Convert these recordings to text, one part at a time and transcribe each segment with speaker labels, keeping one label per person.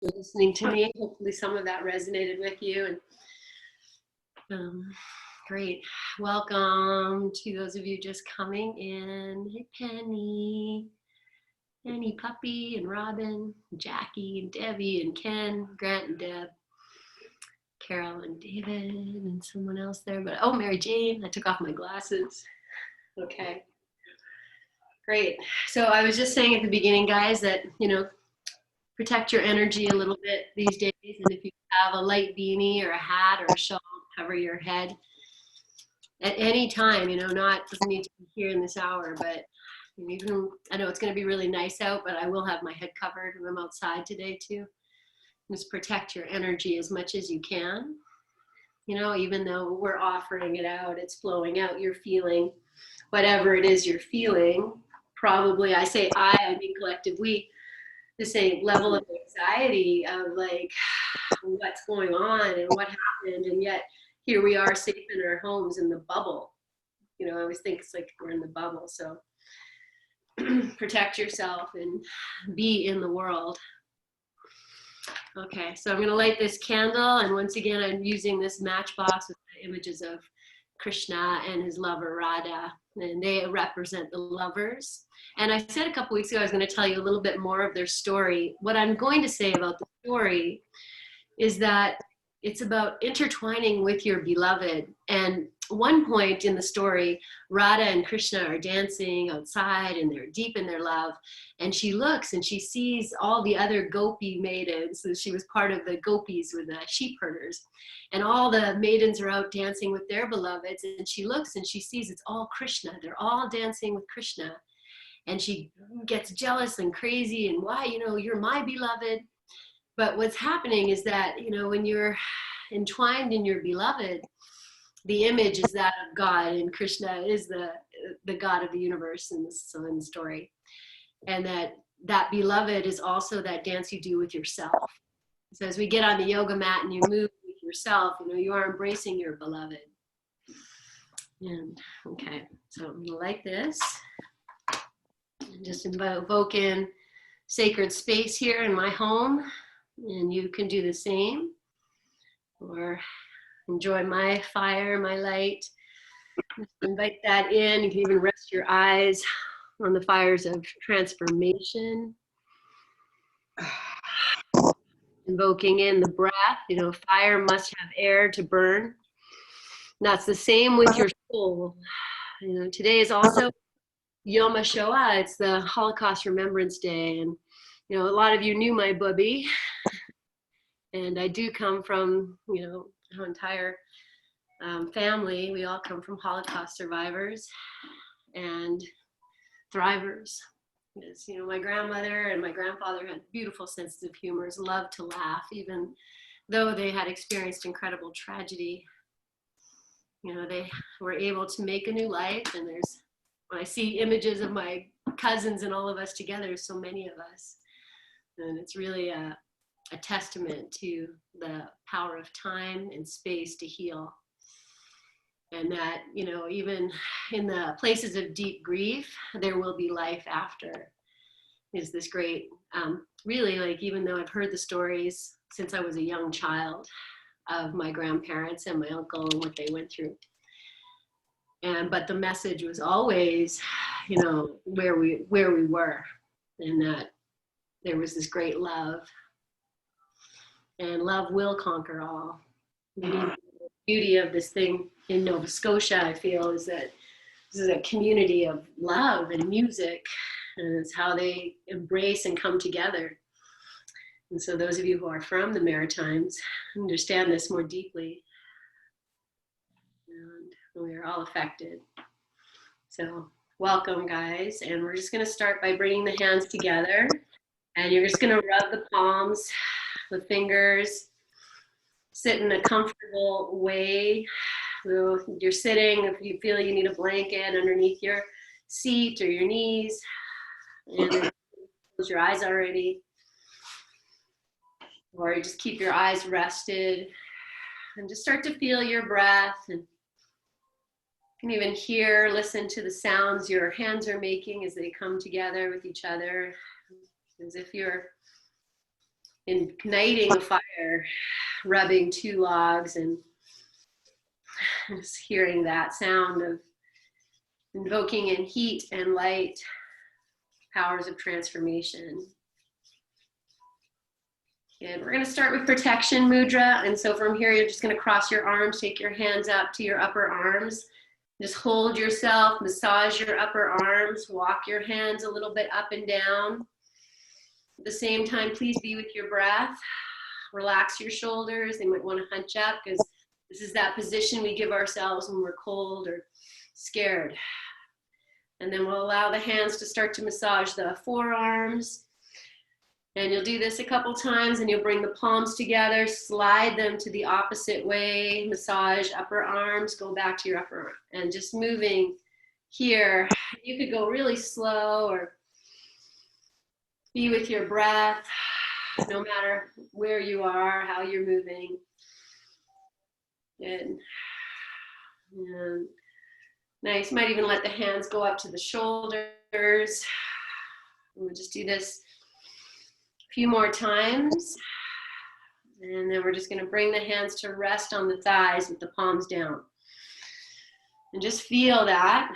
Speaker 1: for listening to me. Hopefully some of that resonated with you. And great. Welcome to those of you just coming in. Hey, Penny, Puppy, and Robin, and Jackie, and Debbie, and Ken, Grant, and Deb, Carol, and David, and someone else there. But oh, Mary Jane, I took off my glasses. Okay. Great. So I was just saying at the beginning, guys, that, protect your energy a little bit these days. And if you have a light beanie or a hat or a shawl, cover your head at any time, doesn't need to be here in this hour, but even, I know it's going to be really nice out, but I will have my head covered when I'm outside today too. Just protect your energy as much as you can. Even though we're offering it out, it's flowing out, you're feeling whatever it is you're feeling. Probably, I mean collective we, the same level of anxiety of like what's going on and what happened, and yet here we are safe in our homes in the bubble. I always think it's like we're in the bubble. So protect yourself and be in the world. Okay, so I'm going to light this candle, and once again I'm using this matchbox with the images of Krishna and his lover Radha, and they represent the lovers. And I said a couple weeks ago I was going to tell you a little bit more of their story. What I'm going to say about the story is that it's about intertwining with your beloved. And one point in the story, Radha and Krishna are dancing outside and they're deep in their love. And she looks and she sees all the other gopi maidens. So she was part of the gopis with the sheep herders. And all the maidens are out dancing with their beloveds. And she looks and she sees it's all Krishna. They're all dancing with Krishna. And she gets jealous and crazy and why, you're my beloved. But what's happening is that, when you're entwined in your beloved, the image is that of God, and Krishna is the God of the universe in this story. And that beloved is also that dance you do with yourself. So as we get on the yoga mat and you move with yourself, you are embracing your beloved. And okay, so I'm gonna light this. And just invoke in sacred space here in my home. And you can do the same, or enjoy my fire, my light. Just invite that in. You can even rest your eyes on the fires of transformation. Invoking in the breath. Fire must have air to burn. And that's the same with your soul. Today is also Yom HaShoah. It's the Holocaust Remembrance Day. And, a lot of you knew my bubby. And I do come from, our entire family. We all come from Holocaust survivors and thrivers. Because, my grandmother and my grandfather had beautiful senses of humor, loved to laugh, even though they had experienced incredible tragedy. They were able to make a new life. And when I see images of my cousins and all of us together, so many of us, and it's really a testament to the power of time and space to heal. And that, even in the places of deep grief, there will be life after, is this great, really, like, even though I've heard the stories since I was a young child of my grandparents and my uncle and what they went through. But the message was always, where we were, and that there was this great love. And love will conquer all. The beauty of this thing in Nova Scotia, I feel, is that this is a community of love and music, and it's how they embrace and come together. And so those of you who are from the Maritimes understand this more deeply. And we are all affected. So welcome, guys. And we're just going to start by bringing the hands together. And you're just going to rub the palms, the fingers, sit in a comfortable way. So you're sitting, if you feel you need a blanket underneath your seat or your knees, and close your eyes already. Or you just keep your eyes rested and just start to feel your breath. And you can even listen to the sounds your hands are making as they come together with each other, as if you're igniting a fire, rubbing 2 logs, and just hearing that sound of invoking in heat and light, powers of transformation. And we're going to start with protection mudra. And so from here, you're just going to cross your arms, take your hands up to your upper arms. Just hold yourself, massage your upper arms, walk your hands a little bit up and down. At the same time, please be with your breath. Relax your shoulders. They might want to hunch up because this is that position we give ourselves when we're cold or scared. And then we'll allow the hands to start to massage the forearms. And you'll do this a couple times and you'll bring the palms together, slide them to the opposite way, massage upper arms, go back to your upper arm. And just moving here, you could go really slow or be with your breath, no matter where you are, how you're moving. Good. And nice, might even let the hands go up to the shoulders. We'll just do this a few more times. And then we're just going to bring the hands to rest on the thighs with the palms down. And just feel that,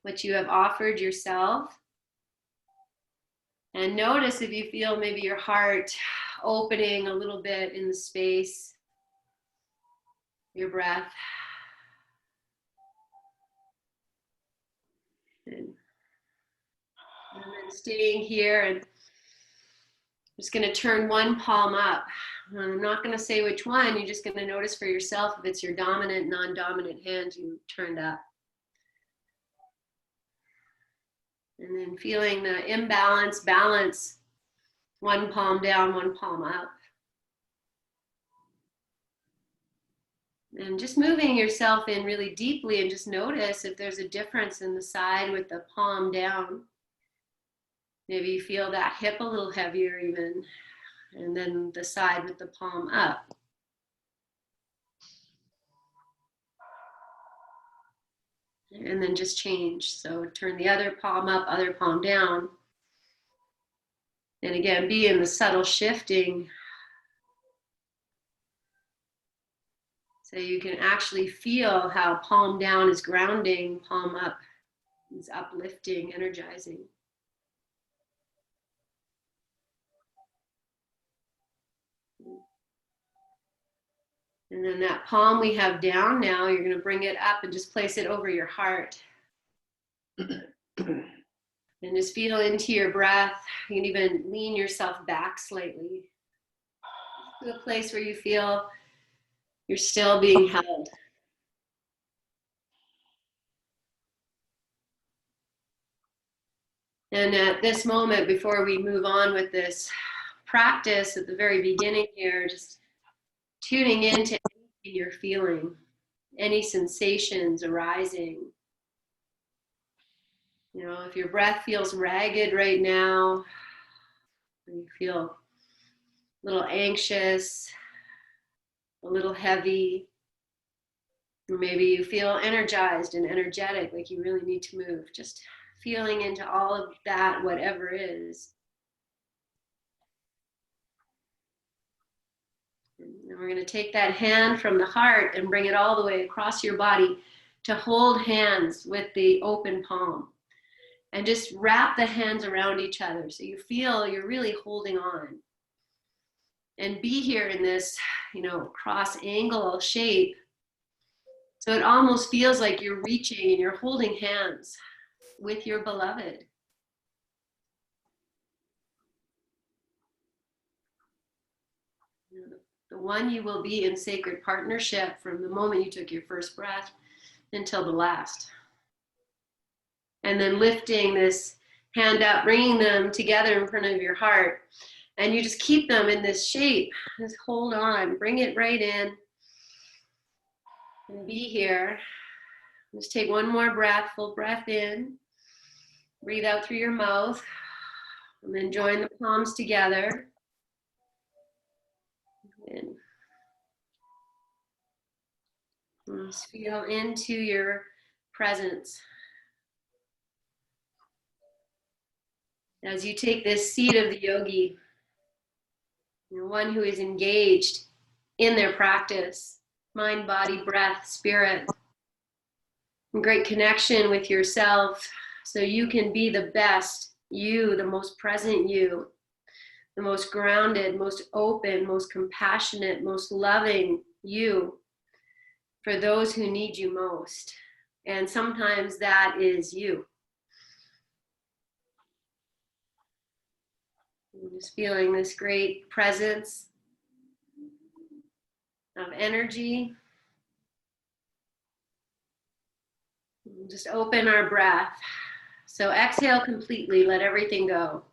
Speaker 1: what you have offered yourself. And notice if you feel maybe your heart opening a little bit in the space, your breath. And then staying here, and I'm just going to turn one palm up. I'm not going to say which one. You're just going to notice for yourself if it's your dominant, non-dominant hand you turned up. And then feeling the imbalance, balance, one palm down, one palm up. And just moving yourself in really deeply, and just notice if there's a difference in the side with the palm down. Maybe you feel that hip a little heavier even, and then the side with the palm up. And then just change. So turn the other palm up, other palm down. And again, be in the subtle shifting. So you can actually feel how palm down is grounding, palm up is uplifting, energizing. And then that palm we have down now, you're going to bring it up and just place it over your heart. And just feel into your breath. You can even lean yourself back slightly to a place where you feel you're still being held. And at this moment, before we move on with this practice at the very beginning here, just tuning into anything you're feeling, any sensations arising. You know, if your breath feels ragged right now, or you feel a little anxious, a little heavy, or maybe you feel energized and energetic, like you really need to move, just feeling into all of that, whatever is. And we're going to take that hand from the heart and bring it all the way across your body to hold hands with the open palm. And just wrap the hands around each other so you feel you're really holding on. And be here in this, cross angle shape. So it almost feels like you're reaching and you're holding hands with your beloved. The one you will be in sacred partnership from the moment you took your first breath until the last. And then lifting this hand up, bringing them together in front of your heart. And you just keep them in this shape. Just hold on, bring it right in. And be here. Just take one more breath, full breath in. Breathe out through your mouth. And then join the palms together. And just feel into your presence. As you take this seat of the yogi, one who is engaged in their practice, mind, body, breath, spirit, and great connection with yourself so you can be the best you, the most present you, the most grounded, most open, most compassionate, most loving you for those who need you most. And sometimes that is you. I'm just feeling this great presence of energy. Just open our breath. So exhale completely, let everything go.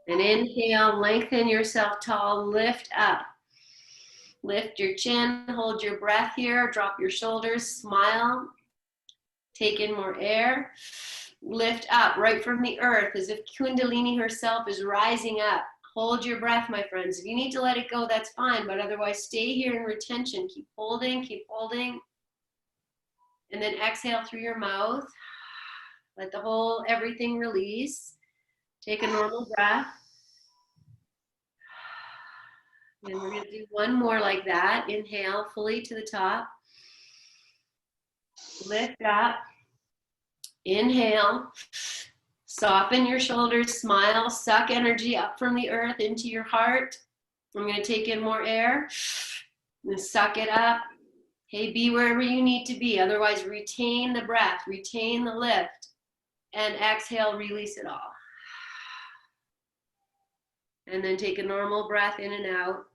Speaker 1: And inhale, lengthen yourself tall, lift up. Lift your chin, hold your breath here, drop your shoulders, smile. Take in more air. Lift up right from the earth as if Kundalini herself is rising up. Hold your breath, my friends. If you need to let it go, that's fine, but otherwise stay here in retention. Keep holding, keep holding. And then exhale through your mouth. Let the whole everything release. Take a normal breath. And we're going to do one more like that. Inhale fully to the top. Lift up. Inhale. Soften your shoulders. Smile. Suck energy up from the earth into your heart. I'm going to take in more air. And suck it up. Hey, be wherever you need to be. Otherwise, retain the breath. Retain the lift. And exhale, release it all. And then take a normal breath in and out.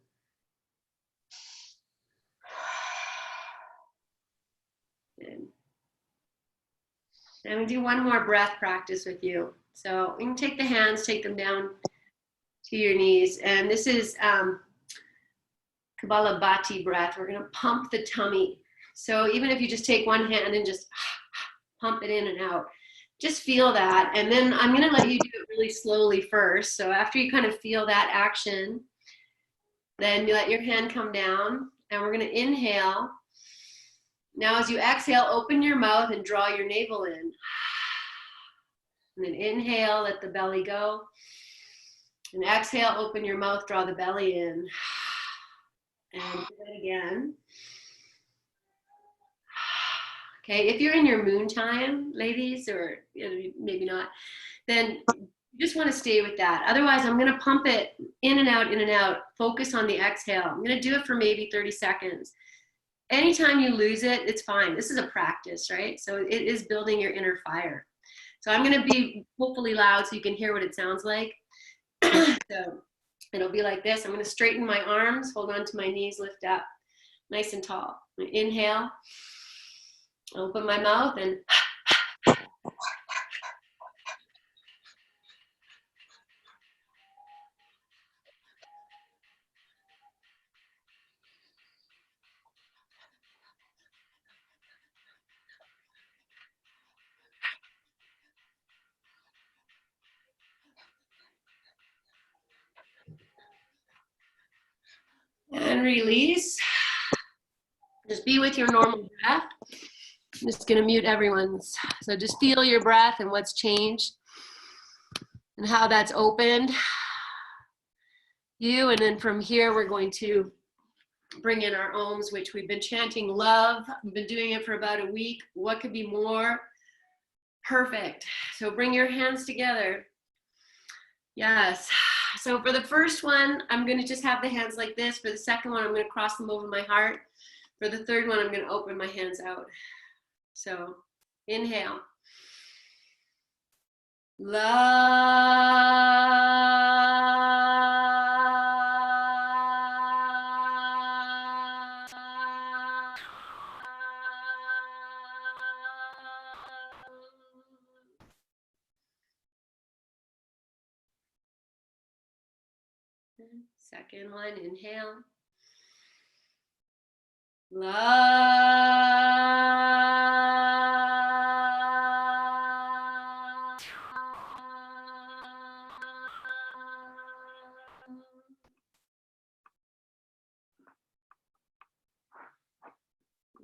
Speaker 1: And we do one more breath practice with you. So you can take the hands, take them down to your knees. And this is Kapalabhati breath. We're going to pump the tummy. So even if you just take one hand and just pump it in and out, just feel that. And then I'm going to let you do it really slowly first. So after you kind of feel that action, then you let your hand come down. And we're going to inhale. Now as you exhale, open your mouth and draw your navel in. And then inhale, let the belly go. And exhale, open your mouth, draw the belly in. And do it again. Okay, if you're in your moon time, ladies, or maybe not, then you just want to stay with that. Otherwise, I'm going to pump it in and out, in and out. Focus on the exhale. I'm going to do it for maybe 30 seconds. Anytime you lose it, it's fine. This is a practice, right? So it is building your inner fire. So I'm going to be hopefully loud so you can hear what it sounds like. So it'll be like this. I'm going to straighten my arms, hold on to my knees, lift up nice and tall. Inhale, open my mouth and release. Just be with your normal breath. I'm just going to mute everyone's. So just feel your breath and what's changed and how that's opened you. And then from here, we're going to bring in our ohms, which we've been chanting love. We've been doing it for about a week. What could be more perfect? So bring your hands together. Yes. So for the first one, I'm going to just have the hands like this. For the second one, I'm going to cross them over my heart. For the third one, I'm going to open my hands out. So inhale. Love. Second one, inhale. Love.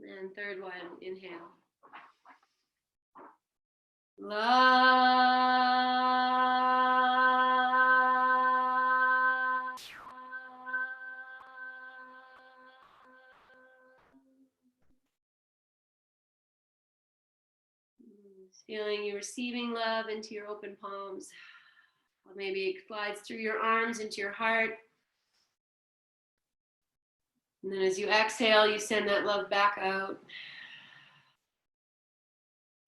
Speaker 1: And third one, inhale. Love. Feeling you receiving love into your open palms. Or maybe it glides through your arms into your heart. And then as you exhale, you send that love back out.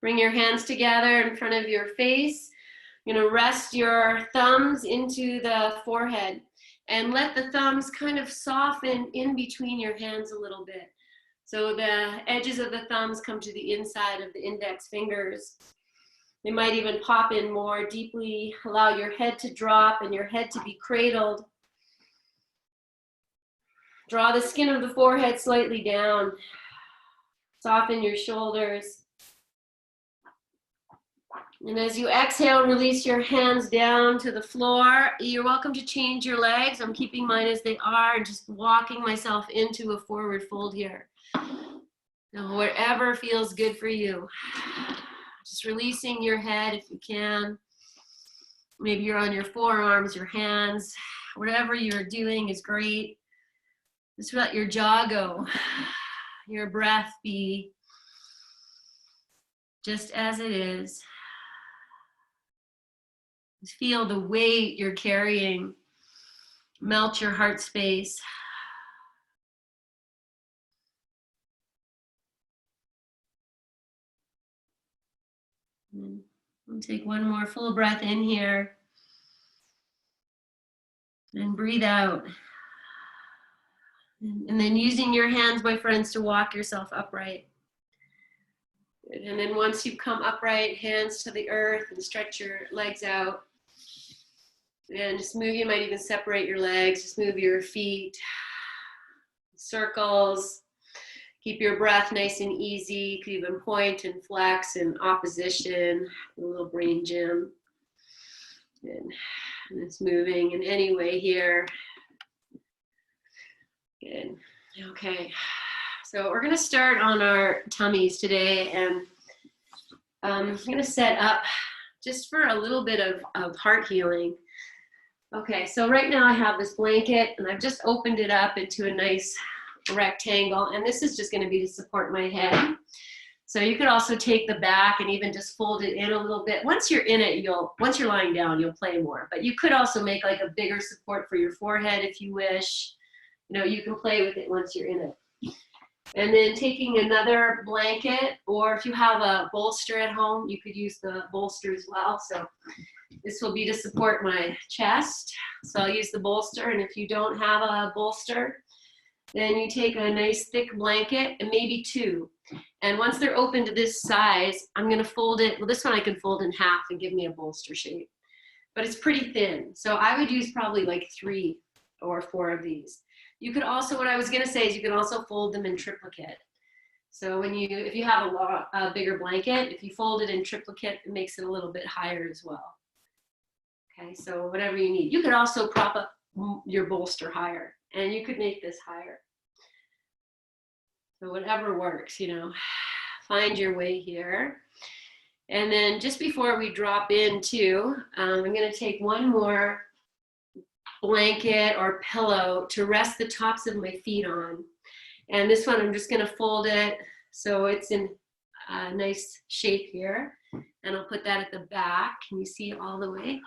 Speaker 1: Bring your hands together in front of your face. You're going to rest your thumbs into the forehead and let the thumbs kind of soften in between your hands a little bit. So the edges of the thumbs come to the inside of the index fingers. They might even pop in more deeply. Allow your head to drop and your head to be cradled. Draw the skin of the forehead slightly down. Soften your shoulders. And as you exhale, release your hands down to the floor. You're welcome to change your legs. I'm keeping mine as they are and just walking myself into a forward fold here. Now, whatever feels good for you. Just releasing your head if you can. Maybe you're on your forearms, your hands. Whatever you're doing is great. Just let your jaw go. Your breath be just as it is. Just feel the weight you're carrying melt your heart space. And take one more full breath in here. And breathe out. And then using your hands, my friends, to walk yourself upright. And then once you come upright, hands to the earth and stretch your legs out. And just move, you might even separate your legs, just move your feet, circles. Keep your breath nice and easy. You could even point and flex in opposition, a little brain gym. And it's moving in any way here. Good. Okay. So we're going to start on our tummies today, and I'm going to set up just for a little bit of heart healing. Okay, so right now I have this blanket, and I've just opened it up into a nice rectangle, and this is just going to be to support my head. So you could also take the back and even just fold it in a little bit. Once you're in it, once you're lying down, you'll play more. But you could also make like a bigger support for your forehead if you wish. You know, you can play with it once you're in it. And then taking another blanket, or if you have a bolster at home, you could use the bolster as well. So this will be to support my chest. So I'll use the bolster, and if you don't have a bolster, then you take a nice thick blanket, and maybe two. And once they're open to this size, I'm gonna fold it. Well, this one I can fold in half and give me a bolster shape, but it's pretty thin. So I would use probably like 3 or 4 of these. You could also, what I was gonna say is you can also fold them in triplicate. So if you have a bigger blanket, if you fold it in triplicate, it makes it a little bit higher as well. Okay, so whatever you need. You could also prop up your bolster higher, and you could make this higher. So whatever works, you know, find your way here. And then just before we drop into, I'm going to take one more blanket or pillow to rest the tops of my feet on. And this one, I'm just going to fold it so it's in a nice shape here. And I'll put that at the back. Can you see all the way?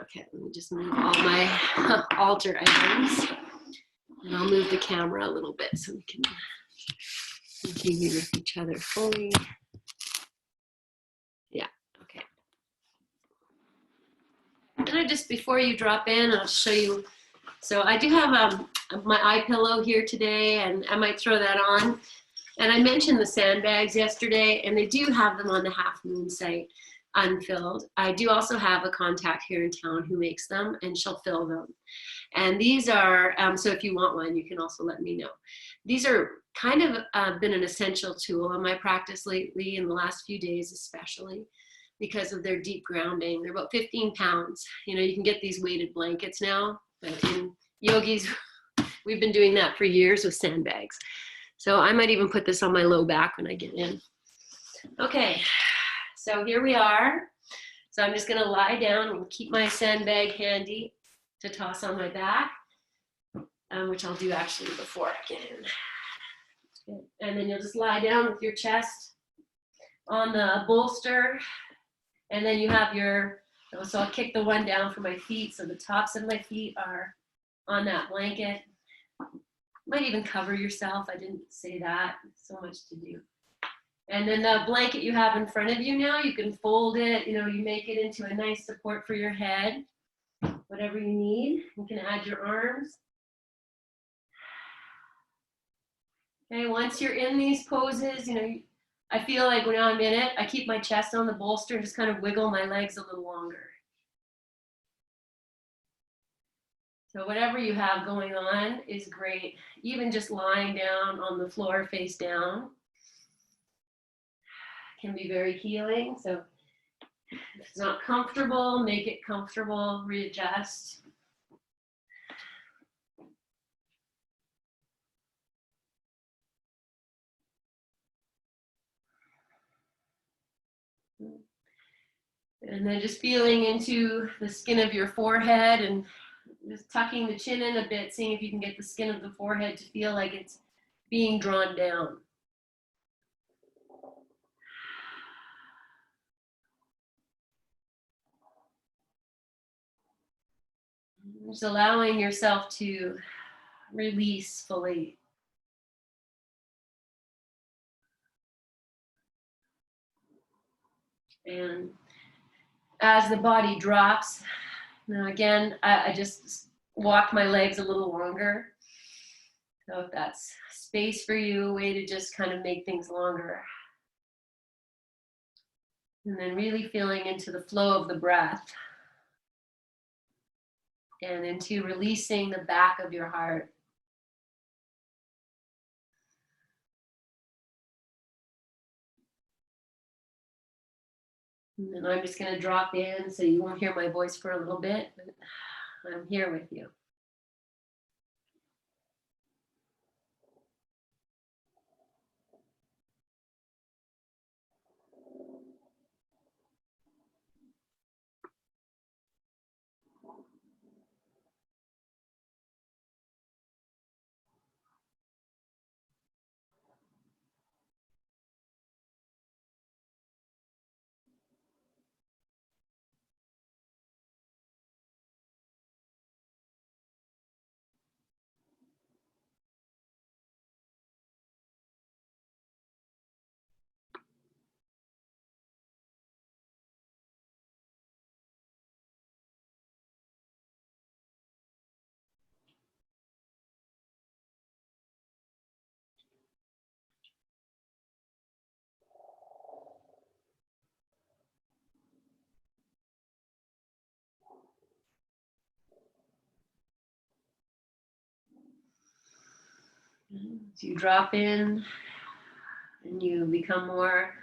Speaker 1: Okay, let me just move all my altar items. And I'll move the camera a little bit so we can continue with each other fully. Yeah, okay. And just before you drop in, I'll show you. So I do have my eye pillow here today, and I might throw that on. And I mentioned the sandbags yesterday, and they do have them on the Half Moon site unfilled. I do also have a contact here in town who makes them, and she'll fill them. And these are, so if you want one, you can also let me know. These are kind of been an essential tool in my practice lately, in the last few days especially, because of their deep grounding. They're about 15 pounds. You know, you can get these weighted blankets now, but in yogis, we've been doing that for years with sandbags. So I might even put this on my low back when I get in. Okay, so here we are. So I'm just gonna lie down and keep my sandbag handy to toss on my back, which I'll do actually before I get in. And then you'll just lie down with your chest on the bolster, and then you have your, so I'll kick the one down for my feet, so the tops of my feet are on that blanket. Might even cover yourself, I didn't say that, so much to do. And then the blanket you have in front of you now, you can fold it, you make it into a nice support for your head, whatever you need. You can add your arms. Okay, once you're in these poses, I feel like when I'm in it, I keep my chest on the bolster and just kind of wiggle my legs a little longer. So whatever you have going on is great. Even just lying down on the floor face down can be very healing. So if it's not comfortable, make it comfortable, readjust. And then just feeling into the skin of your forehead and just tucking the chin in a bit, seeing if you can get the skin of the forehead to feel like it's being drawn down. Just allowing yourself to release fully. And as the body drops, now again, I just walk my legs a little longer. So if that's space for you, a way to just kind of make things longer. And then really feeling into the flow of the breath and into releasing the back of your heart. And then I'm just going to drop in so you won't hear my voice for a little bit, but I'm here with you. So you drop in and you become more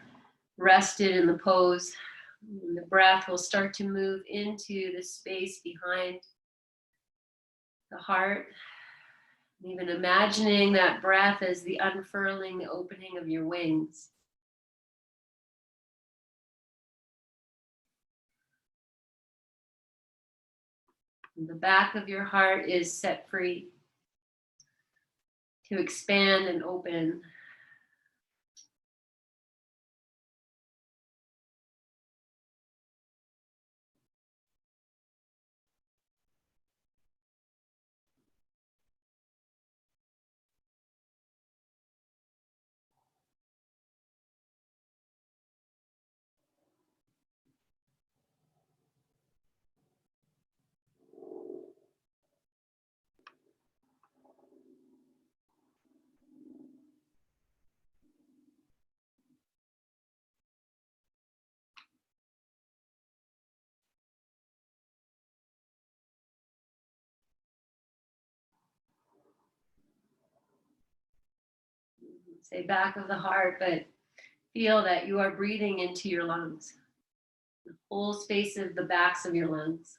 Speaker 1: rested in the pose. And the breath will start to move into the space behind the heart. Even imagining that breath as the unfurling, the opening of your wings. And the back of your heart is set free to expand and open. Say back of the heart, but feel that you are breathing into your lungs, the whole space of the backs of your lungs.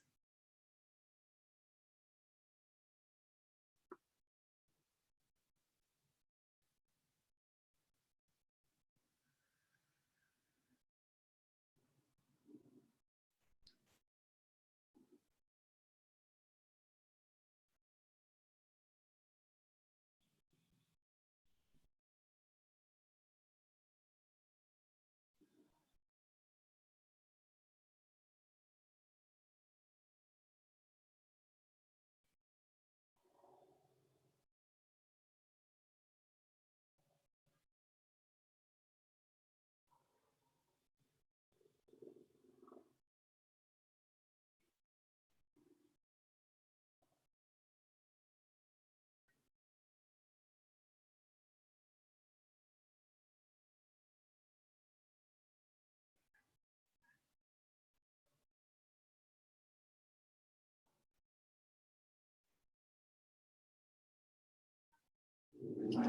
Speaker 1: It's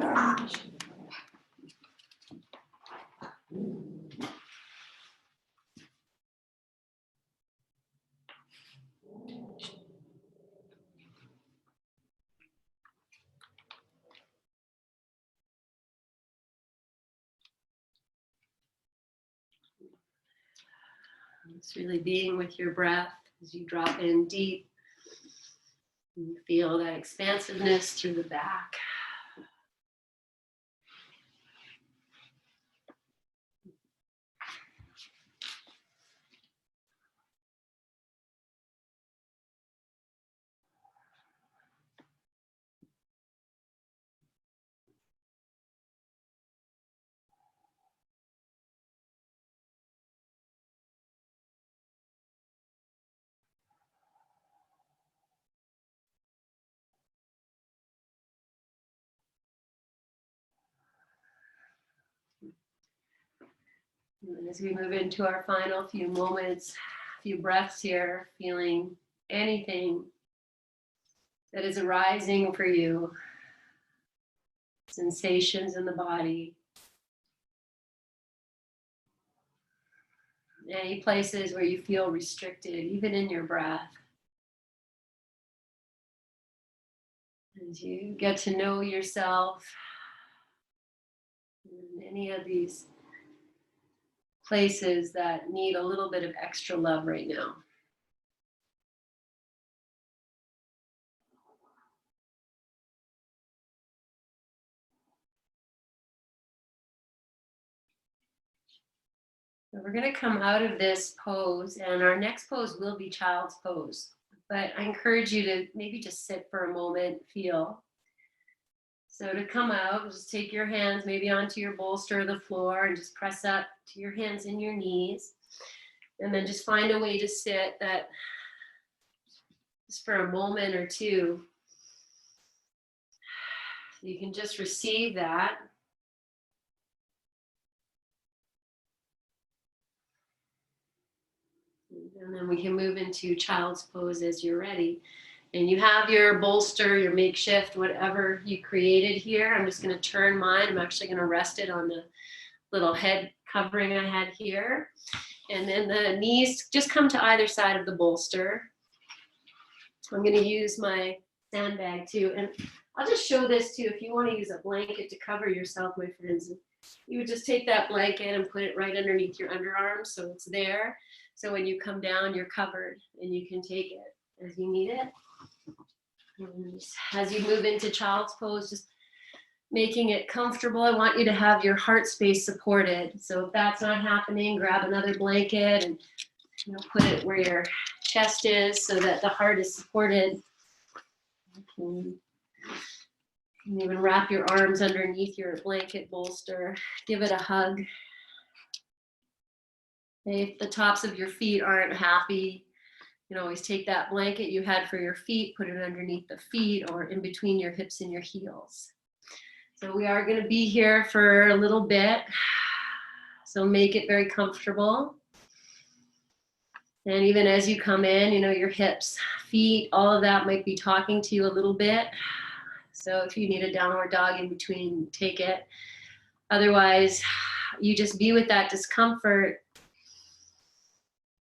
Speaker 1: really being with your breath as you drop in deep. You feel that expansiveness through the back. And as we move into our final few moments, few breaths here, feeling anything that is arising for you, sensations in the body, any places where you feel restricted, even in your breath. As you get to know yourself, and any of these places that need a little bit of extra love right now. So we're going to come out of this pose, and our next pose will be child's pose. But I encourage you to maybe just sit for a moment, feel. So to come out, just take your hands maybe onto your bolster or the floor and just press up to your hands and your knees. And then just find a way to sit that just for a moment or two. You can just receive that. And then we can move into child's pose as you're ready. And you have your bolster, your makeshift, whatever you created here. I'm just going to turn mine. I'm actually going to rest it on the little head covering I had here. And then the knees just come to either side of the bolster. I'm going to use my sandbag too. And I'll just show this too. If you want to use a blanket to cover yourself, my friends, you would just take that blanket and put it right underneath your underarm so it's there. So when you come down, you're covered and you can take it as you need it. And as you move into child's pose, just making it comfortable. I want you to have your heart space supported. So if that's not happening, grab another blanket and put it where your chest is so that the heart is supported. You can even wrap your arms underneath your blanket bolster. Give it a hug. If the tops of your feet aren't happy, you can always take that blanket you had for your feet, put it underneath the feet or in between your hips and your heels. So we are going to be here for a little bit. So make it very comfortable. And even as you come in, your hips, feet, all of that might be talking to you a little bit. So if you need a downward dog in between, take it. Otherwise, you just be with that discomfort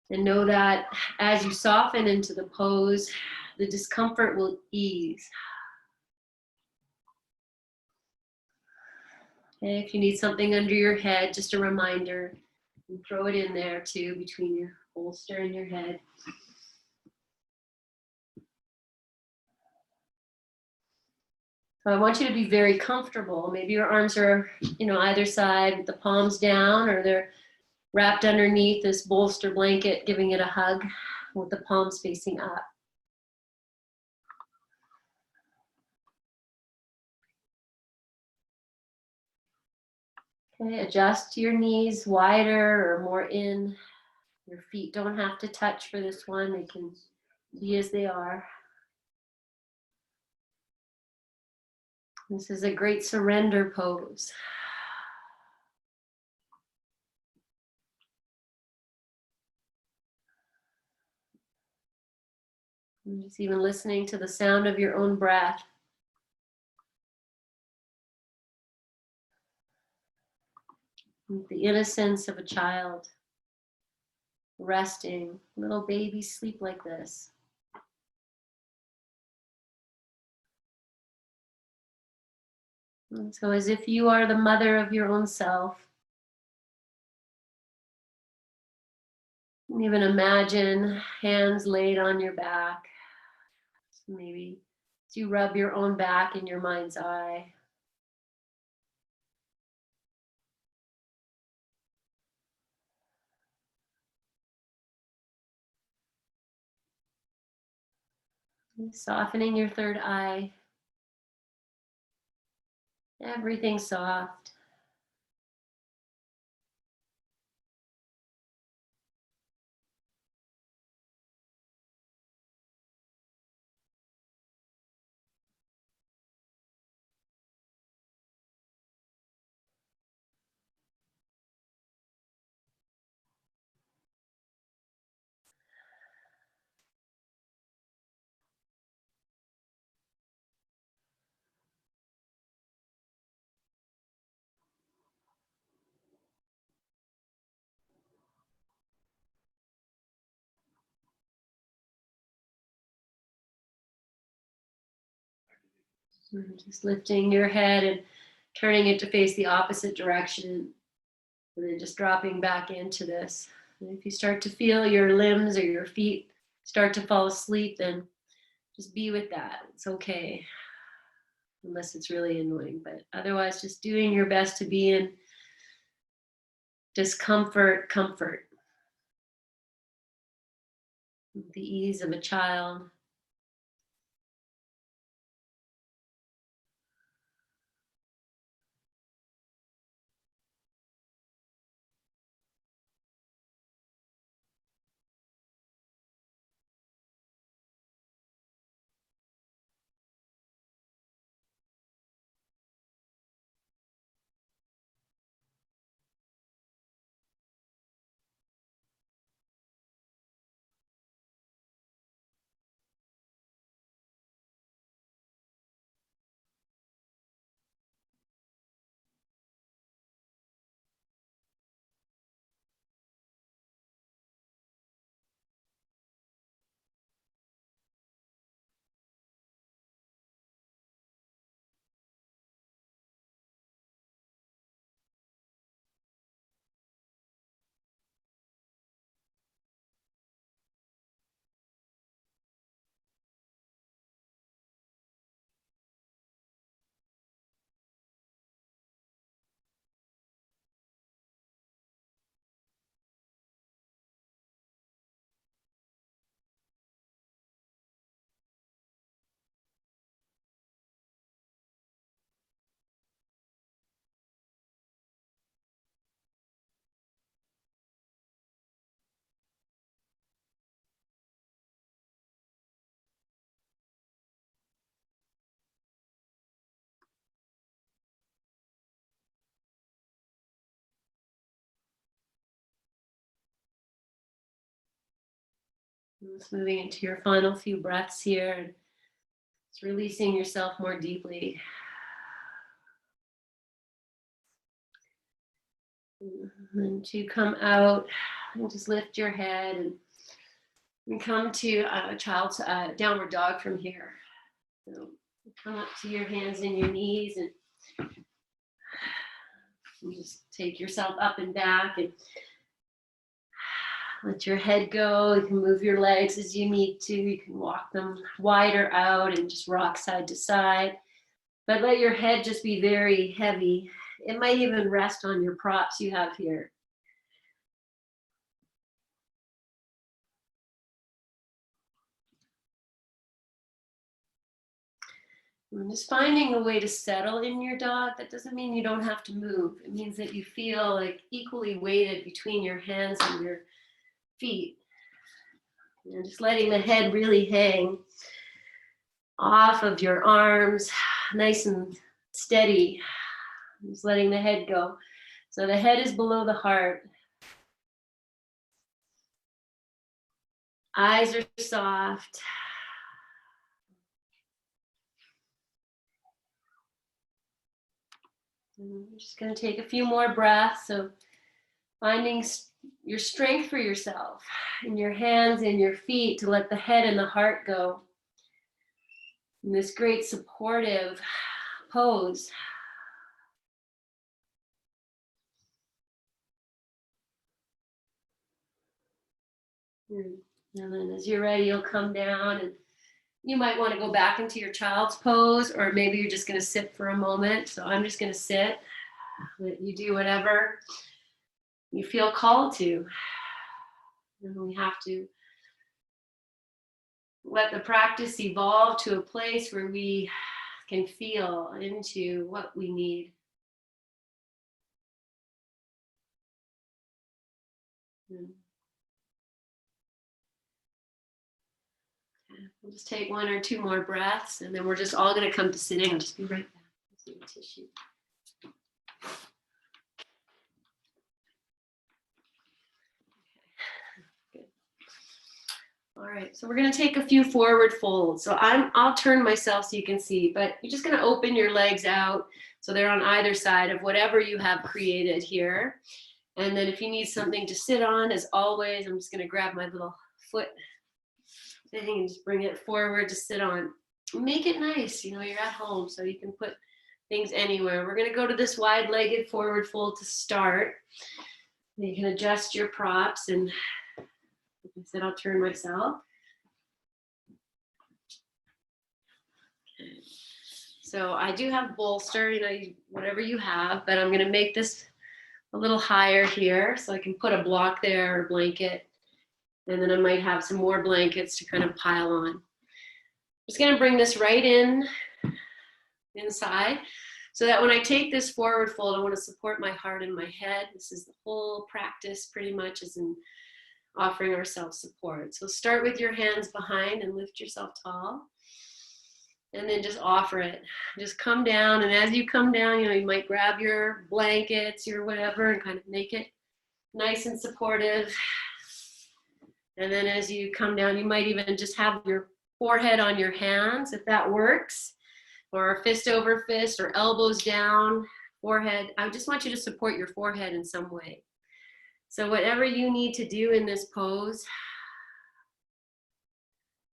Speaker 1: and know that as you soften into the pose, the discomfort will ease. Okay, if you need something under your head, just a reminder, you throw it in there too, between your bolster and your head. So I want you to be very comfortable. Maybe your arms are, either side with the palms down, or they're wrapped underneath this bolster blanket, giving it a hug with the palms facing up. Okay, adjust your knees wider or more in. Your feet don't have to touch for this one. They can be as they are. This is a great surrender pose. And just even listening to the sound of your own breath. The innocence of a child resting. Little babies sleep like this. And so as if you are the mother of your own self, even imagine hands laid on your back. Maybe as you rub your own back in your mind's eye. Softening your third eye. Everything soft. Just lifting your head and turning it to face the opposite direction. And then just dropping back into this. And if you start to feel your limbs or your feet start to fall asleep, then just be with that. It's okay. Unless it's really annoying. But otherwise, just doing your best to be in discomfort, comfort. The ease of a child. Just moving into your final few breaths here and just releasing yourself more deeply. And to come out and just lift your head and come to a child's downward dog from here. So come up to your hands and your knees and just take yourself up and back and let your head go. You can move your legs as you need to. You can walk them wider out and just rock side to side. But let your head just be very heavy. It might even rest on your props you have here. And just finding a way to settle in your dog. That doesn't mean you don't have to move. It means that you feel like equally weighted between your hands and your feet. And just letting the head really hang off of your arms, nice and steady. Just letting the head go. So the head is below the heart. Eyes are soft. I'm just going to take a few more breaths. So Finding your strength for yourself in your hands and your feet to let the head and the heart go. In this great supportive pose. And then as you're ready, you'll come down, and you might want to go back into your child's pose, or maybe you're just going to sit for a moment. So I'm just going to sit. Let you do whatever you feel called to. And we have to let the practice evolve to a place where we can feel into what we need. Okay. We'll just take 1 or 2 more breaths, and then we're just all going to come to sitting. I'll just be right back. Let's see the tissue. All right, so we're going to take a few forward folds. So I'll turn myself so you can see, but you're just going to open your legs out so they're on either side of whatever you have created here. And then if you need something to sit on, as always, I'm just going to grab my little foot thing and just bring it forward to sit on. Make it nice, you know, you're at home, so you can put things anywhere. We're going to go to this wide-legged forward fold to start. You can adjust your props, and like I said, I'll turn myself. Okay. So I do have bolster, you know, whatever you have, but I'm going to make this a little higher here so I can put a block there or blanket. And then I might have some more blankets to kind of pile on. Just going to bring this right in inside so that when I take this forward fold, I want to support my heart and my head. This is the whole practice pretty much, is in offering ourselves support. So start with your hands behind and lift yourself tall. And then just offer it. Just come down, and as you come down, you know, you might grab your blankets, your whatever, and kind of make it nice and supportive. And then as you come down, you might even just have your forehead on your hands, if that works, or fist over fist, or elbows down, forehead. I just want you to support your forehead in some way. So whatever you need to do in this pose,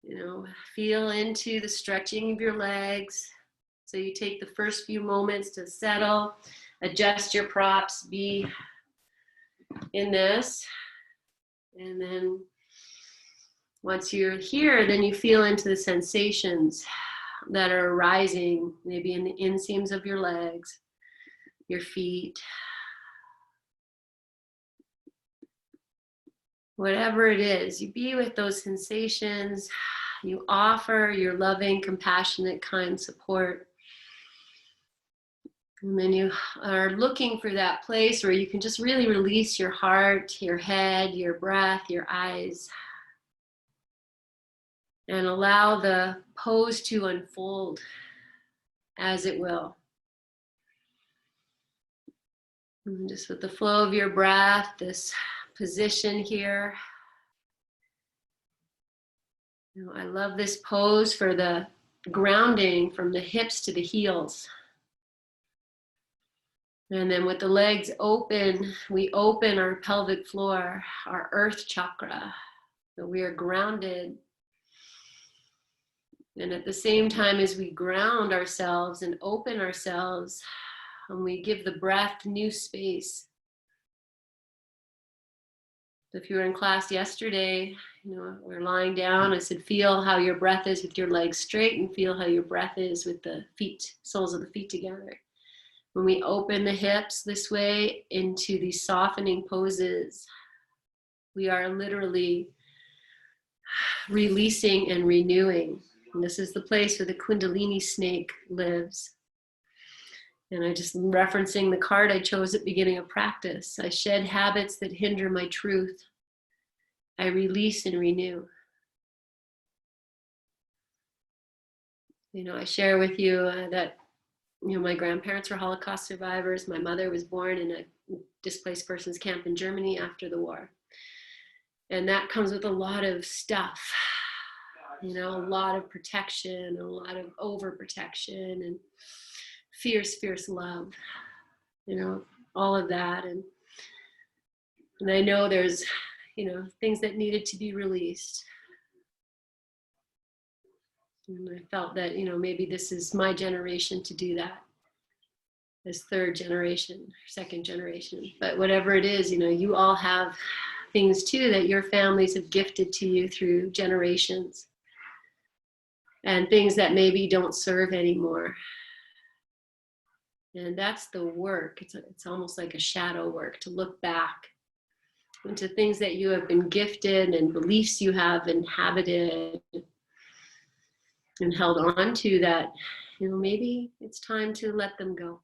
Speaker 1: you know, feel into the stretching of your legs. So you take the first few moments to settle, adjust your props, be in this. And then once you're here, then you feel into the sensations that are arising, maybe in the inseams of your legs, your feet. Whatever it is, you be with those sensations. You offer your loving, compassionate, kind support. And then you are looking for that place where you can just really release your heart, your head, your breath, your eyes, and allow the pose to unfold as it will. And just with the flow of your breath, this position here. You know, I love this pose for the grounding from the hips to the heels. And then with the legs open, we open our pelvic floor, our earth chakra. So we are grounded. And at the same time as we ground ourselves and open ourselves, and we give the breath new space. If you were in class yesterday, you know, we're lying down, I said, feel how your breath is with your legs straight, and feel how your breath is with the feet, soles of the feet together. When we open the hips this way into these softening poses, we are literally releasing and renewing. And this is the place where the Kundalini snake lives. And I just referencing the card I chose at the beginning of practice. I shed habits that hinder my truth. I release and renew. You know, I share with you that, you know, my grandparents were Holocaust survivors. My mother was born in a displaced persons camp in Germany after the war. And that comes with a lot of stuff, you know, a lot of protection, a lot of overprotection, and fierce, fierce love, you know, all of that. And And I know there's, things that needed to be released. And I felt that, maybe this is my generation to do that. This third generation, second generation. But whatever it is, you all have things too that your families have gifted to you through generations. And things that maybe don't serve anymore. And that's the work. It's almost like a shadow work to look back into things that you have been gifted and beliefs you have inhabited and held on to that, maybe it's time to let them go.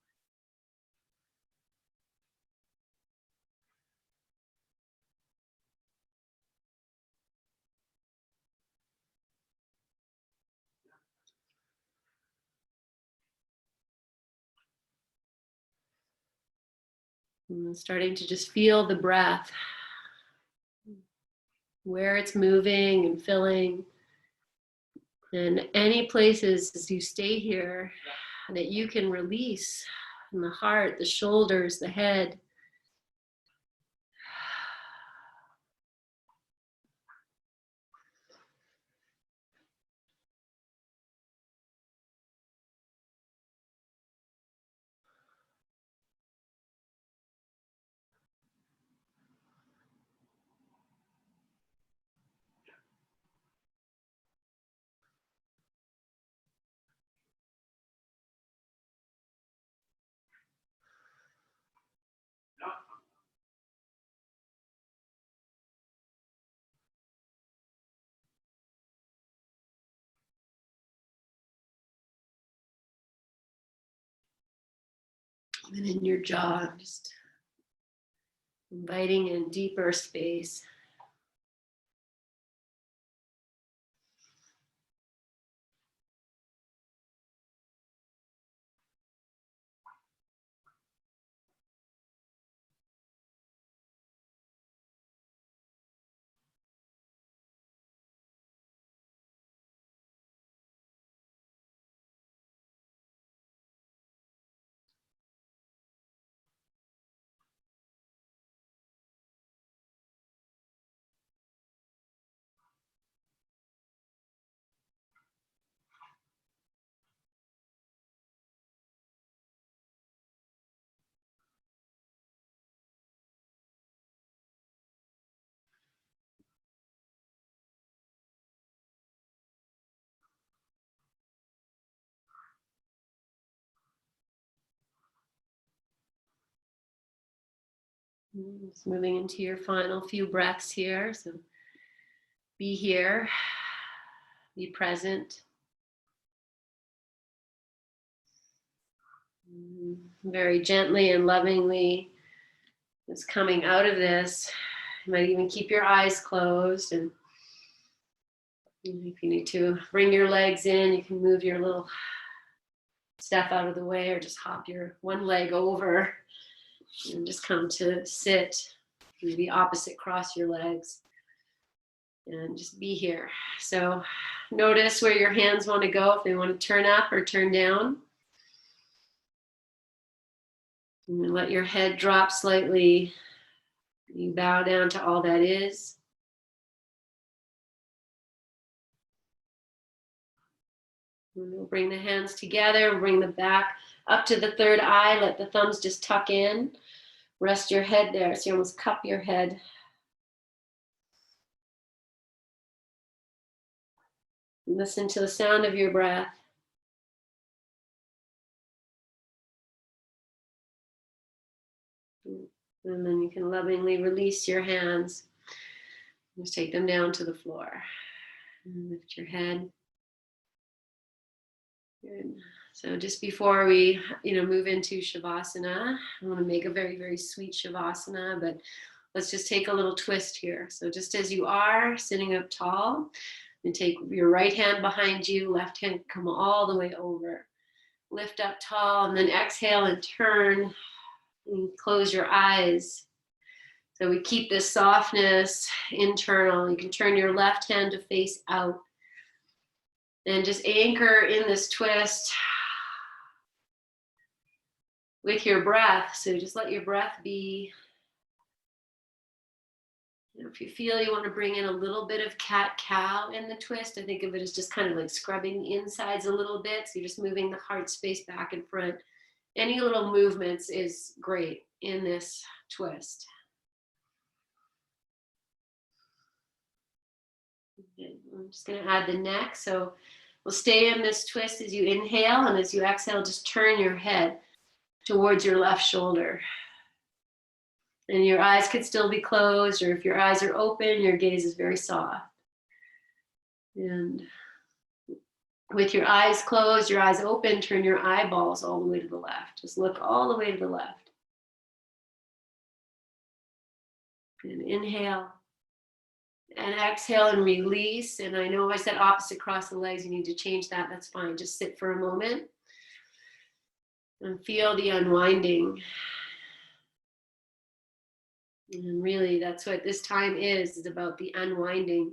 Speaker 1: And starting to just feel the breath, where it's moving and filling. And any places as you stay here that you can release in the heart, the shoulders, the head. And in your jaw, just inviting in deeper space. Just moving into your final few breaths here. So be here, be present. Very gently and lovingly, just coming out of this. You might even keep your eyes closed, and if you need to bring your legs in, you can move your little step out of the way, or just hop your one leg over and just come to sit. Maybe opposite cross your legs and just be here. So notice where your hands want to go, if they want to turn up or turn down. And let your head drop slightly. You bow down to all that is. And we'll bring the hands together, bring the back up to the third eye. Let the thumbs just tuck in. Rest your head there, so you almost cup your head. Listen to the sound of your breath. And then you can lovingly release your hands. Just take them down to the floor. And lift your head. Good. So just before we, move into Shavasana, I want to make a very, very sweet Shavasana, but let's just take a little twist here. So just as you are sitting up tall, and take your right hand behind you, left hand come all the way over. Lift up tall, and then exhale and turn and close your eyes. So we keep this softness internal. You can turn your left hand to face out. And just anchor in this twist with your breath. So just let your breath be If you feel you want to bring in a little bit of cat-cow in the twist, I think of it as just kind of like scrubbing the insides a little bit. So you're just moving the heart space back and front. Any little movements is great in this twist. Okay, I'm just going to add the neck. So we'll stay in this twist as you inhale, and as you exhale, just turn your head towards your left shoulder. And your eyes could still be closed, or if your eyes are open, your gaze is very soft. And with your eyes closed, your eyes open, turn your eyeballs all the way to the left. Just look all the way to the left. And inhale. And exhale and release. And I know I said opposite across the legs. You need to change that. That's fine. Just sit for a moment. And feel the unwinding. And really, that's what this time is about the unwinding.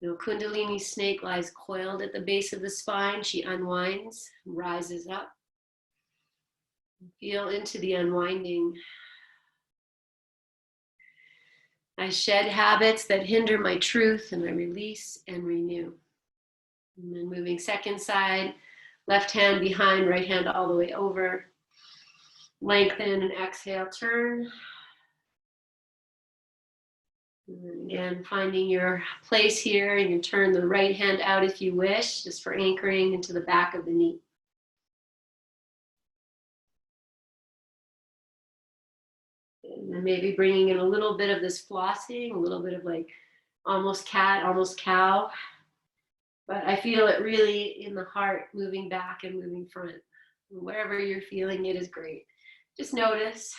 Speaker 1: You know, Kundalini snake lies coiled at the base of the spine. She unwinds, rises up. Feel into the unwinding. I shed habits that hinder my truth, and I release and renew. And then moving second side, left hand behind, right hand all the way over. Lengthen and exhale, turn. And again, finding your place here, and you turn the right hand out if you wish, just for anchoring into the back of the knee. And then maybe bringing in a little bit of this flossing, a little bit of like almost cat, almost cow. But I feel it really in the heart, moving back and moving front. Wherever you're feeling it is great. Just notice.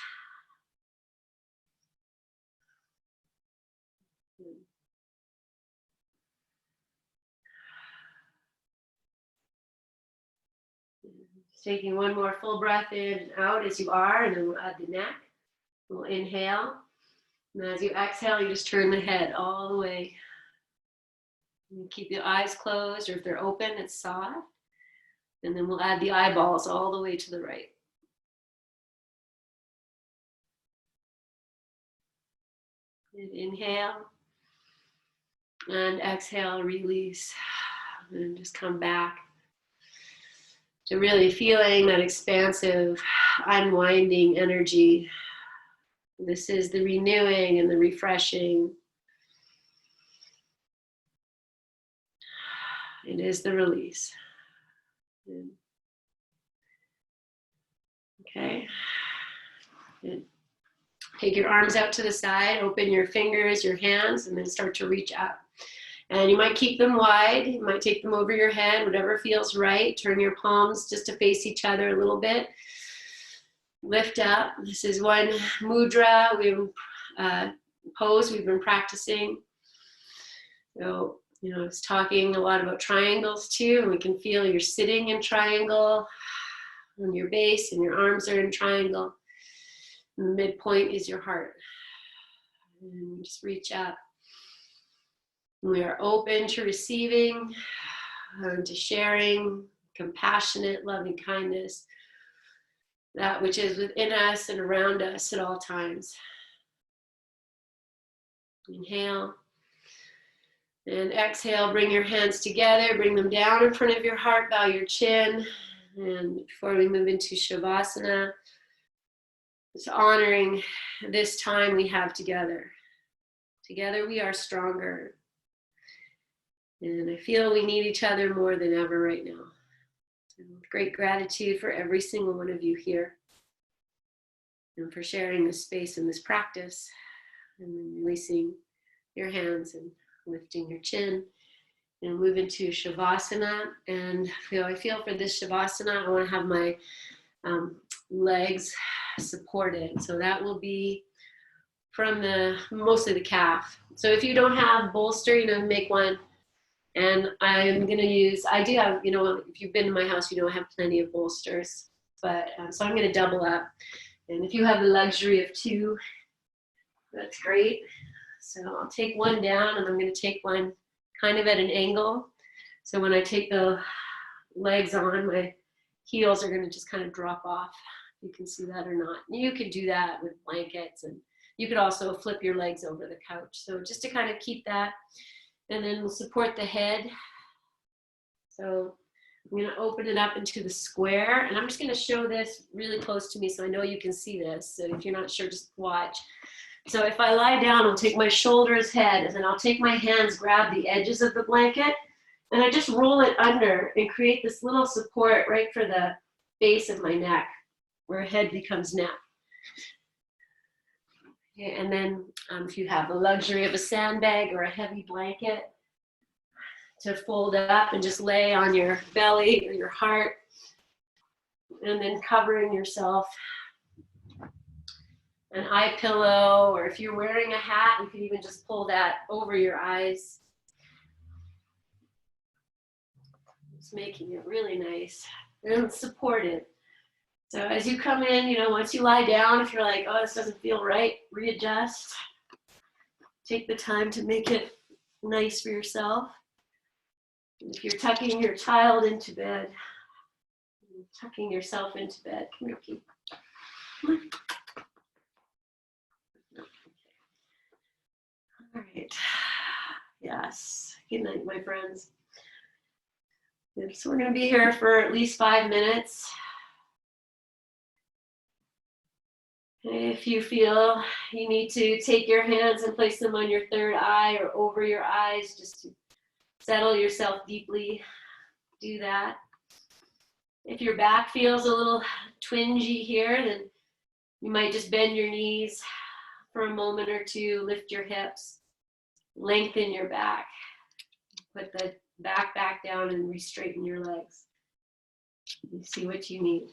Speaker 1: Just taking one more full breath in and out as you are, and then we'll add the neck. We'll inhale. And as you exhale, you just turn the head all the way. And keep your eyes closed, or if they're open, it's soft. And then we'll add the eyeballs all the way to the right. And inhale. And exhale, release. And just come back to really feeling that expansive, unwinding energy. This is the renewing and the refreshing. It is the release. Okay. Good. Take your arms out to the side, open your fingers, your hands, and then start to reach up. And you might keep them wide. You might take them over your head, whatever feels right. Turn your palms just to face each other a little bit. Lift up. This is one mudra, pose we've been practicing. So, you know, it's talking a lot about triangles too, and we can feel you're sitting in triangle on your base, and your arms are in triangle. And the midpoint is your heart. And just reach up. We are open to receiving, to sharing, compassionate, loving kindness, that which is within us and around us at all times. Inhale. And exhale, bring your hands together, bring them down in front of your heart, bow your chin. And before we move into Shavasana, just honoring this time we have together. Together we are stronger. And I feel we need each other more than ever right now. So great gratitude for every single one of you here, and for sharing this space and this practice, and then releasing your hands and lifting your chin, and move into Shavasana. And I feel for this Shavasana, I want to have my legs supported. So that will be from mostly the calf. So if you don't have bolster, make one. And I'm going to use, I do have, if you've been in my house, I have plenty of bolsters. But so I'm going to double up. And if you have the luxury of two, that's great. So I'll take one down, and I'm going to take one kind of at an angle. So when I take the legs on, my heels are going to just kind of drop off. You can see that or not. You could do that with blankets, and You could also flip your legs over the couch. So just to kind of keep that, and then we'll support the head. So I'm going to open it up into the square, and I'm just going to show this really close to me so I know you can see this. So if you're not sure, just watch. So if I lie down, I'll take my shoulders, head, and then I'll take my hands, grab the edges of the blanket, and I just roll it under and create this little support right for the base of my neck, where head becomes neck. Okay, and then if you have the luxury of a sandbag or a heavy blanket, to fold up and just lay on your belly or your heart, and then covering yourself. An eye pillow, or if you're wearing a hat, you can even just pull that over your eyes. Just making it really nice and supported. So as you come in, once you lie down, if you're like, oh, this doesn't feel right, readjust. Take the time to make it nice for yourself. And if you're tucking your child into bed, tucking yourself into bed, come here, Keith. All right. Yes. Good night, my friends. So we're going to be here for at least 5 minutes. If you feel you need to take your hands and place them on your third eye or over your eyes, just to settle yourself deeply, do that. If your back feels a little twingy here, then you might just bend your knees for a moment or two, lift your hips, lengthen your back, put the back down and re-straighten your legs. You see what you need.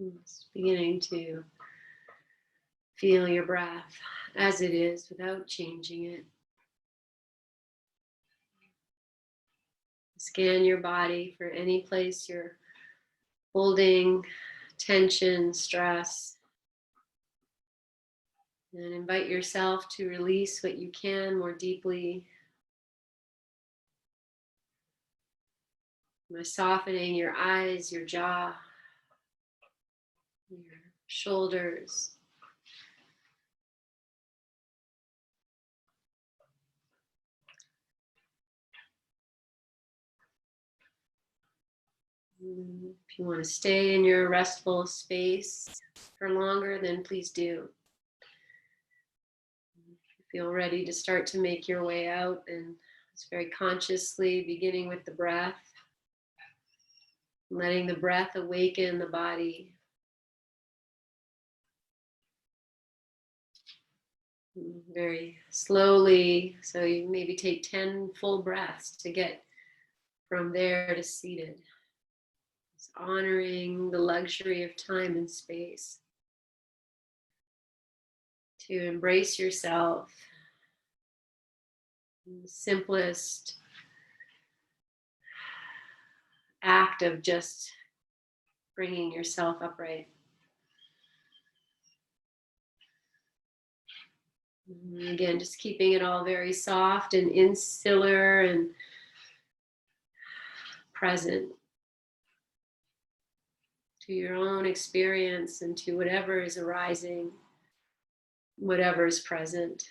Speaker 1: Just beginning to feel your breath as it is without changing it. Scan your body for any place you're holding tension, stress, and invite yourself to release what you can more deeply by softening your eyes, your jaw, your shoulders. If you want to stay in your restful space for longer, then please do. If you feel ready to start to make your way out, and it's very consciously beginning with the breath, letting the breath awaken the body. Very slowly, so you maybe take 10 full breaths to get from there to seated. Just honoring the luxury of time and space. To embrace yourself in the simplest act of just bringing yourself upright. And again, just keeping it all very soft and insular and present to your own experience and to whatever is arising, whatever is present.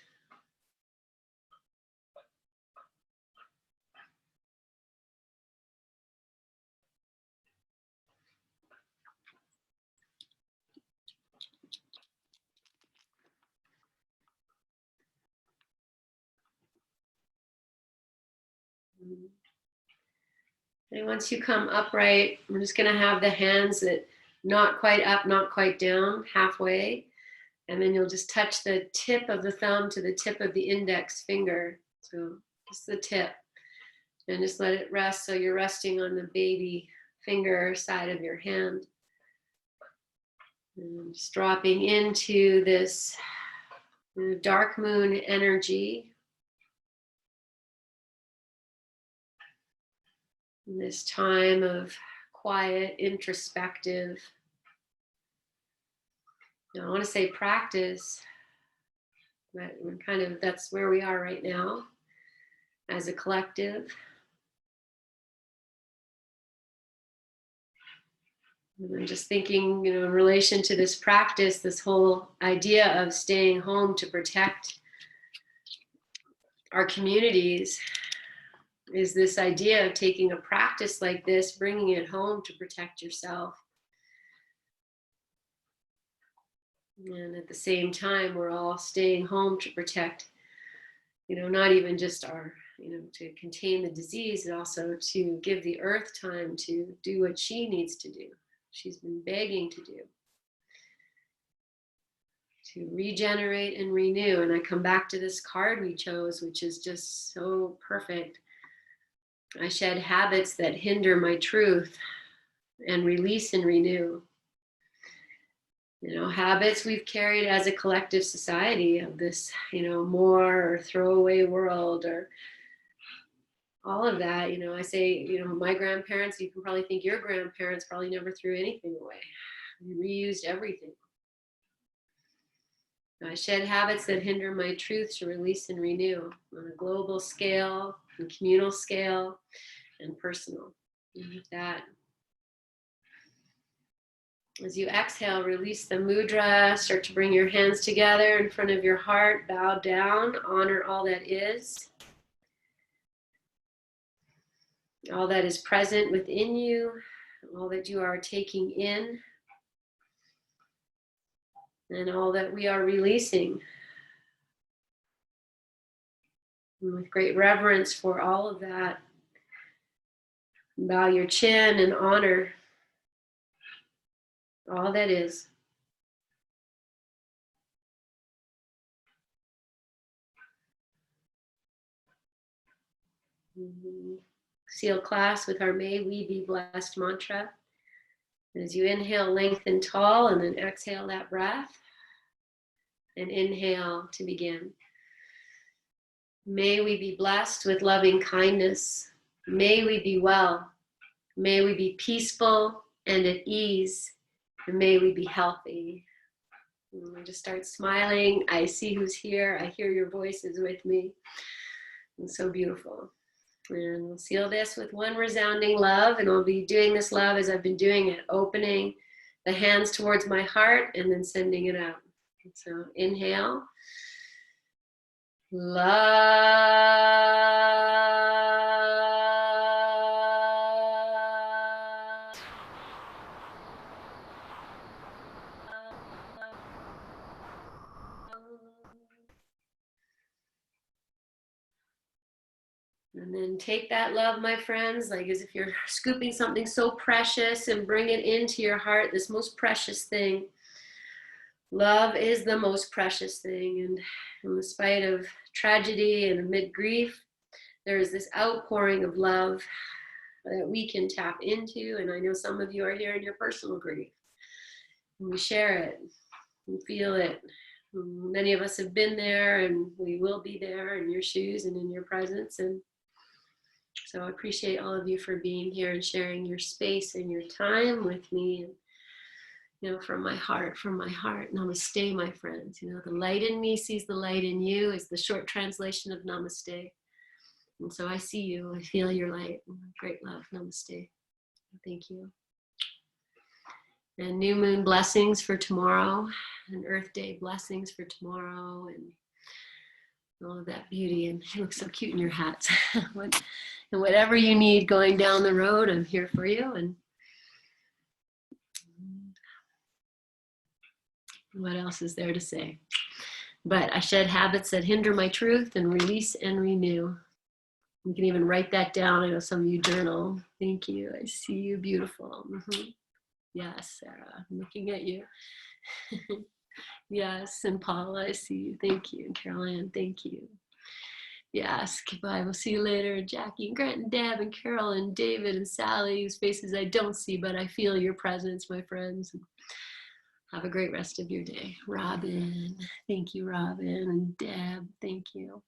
Speaker 1: And once you come upright, we're just going to have the hands that not quite up, not quite down, halfway. And then you'll just touch the tip of the thumb to the tip of the index finger. So just the tip. And just let it rest so you're resting on the baby finger side of your hand. And just dropping into this dark moon energy. This time of quiet, introspective, I want to say practice, but we're kind of, that's where we are right now as a collective. And I'm just thinking, in relation to this practice, this whole idea of staying home to protect our communities is this idea of taking a practice like this, bringing it home to protect yourself. And at the same time, we're all staying home to protect, not even just our, to contain the disease, and also to give the earth time to do what she needs to do. She's been begging to do. To regenerate and renew. And I come back to this card we chose, which is just so perfect. I shed habits that hinder my truth and release and renew. Habits we've carried as a collective society of this, more or throwaway world or all of that. I say, my grandparents, you can probably think your grandparents probably never threw anything away. We reused everything. I shed habits that hinder my truth to release and renew on a global scale, and communal scale, and personal. And with that, as you exhale, release the mudra, start to bring your hands together in front of your heart, bow down, honor all that is present within you, all that you are taking in, and all that we are releasing. And with great reverence for all of that, bow your chin and honor all that is. Seal class with our May We Be Blessed mantra. As you inhale, lengthen tall, and then exhale that breath. And inhale to begin. May we be blessed with loving kindness. May we be well. May we be peaceful and at ease. And may we be healthy. And I just start smiling. I see who's here. I hear your voices with me. It's so beautiful. And we'll seal this with one resounding love. And I'll be doing this love as I've been doing it, opening the hands towards my heart and then sending it out. So inhale. Love. And then take that love, my friends, like as if you're scooping something so precious and bring it into your heart, this most precious thing. Love is the most precious thing. And in spite of tragedy and amid grief, there is this outpouring of love that we can tap into. And I know some of you are here in your personal grief. And we share it and feel it. Many of us have been there, and we will be there in your shoes and in your presence. And so I appreciate all of you for being here and sharing your space and your time with me. And, you know, from my heart, namaste, my friends. You know, the light in me sees the light in you is the short translation of namaste. And so I see you, I feel your light. Great love, namaste. Thank you. And new moon blessings for tomorrow, and Earth Day blessings for tomorrow, and all of that beauty. And you look so cute in your hats. And whatever you need going down the road, I'm here for you. And what else is there to say? But I shed habits that hinder my truth and release and renew. You can even write that down. I know some of you journal. Thank you. I see you, beautiful. Yes, Sarah, I'm looking at you. Yes, and Paula, I see you. Thank you. And Caroline, thank you. Yes, goodbye. We'll see you later. Jackie and Grant and Deb and Carol and David and Sally, whose faces I don't see, but I feel your presence, my friends. Have a great rest of your day. Robin, thank you, Robin. And Deb, thank you.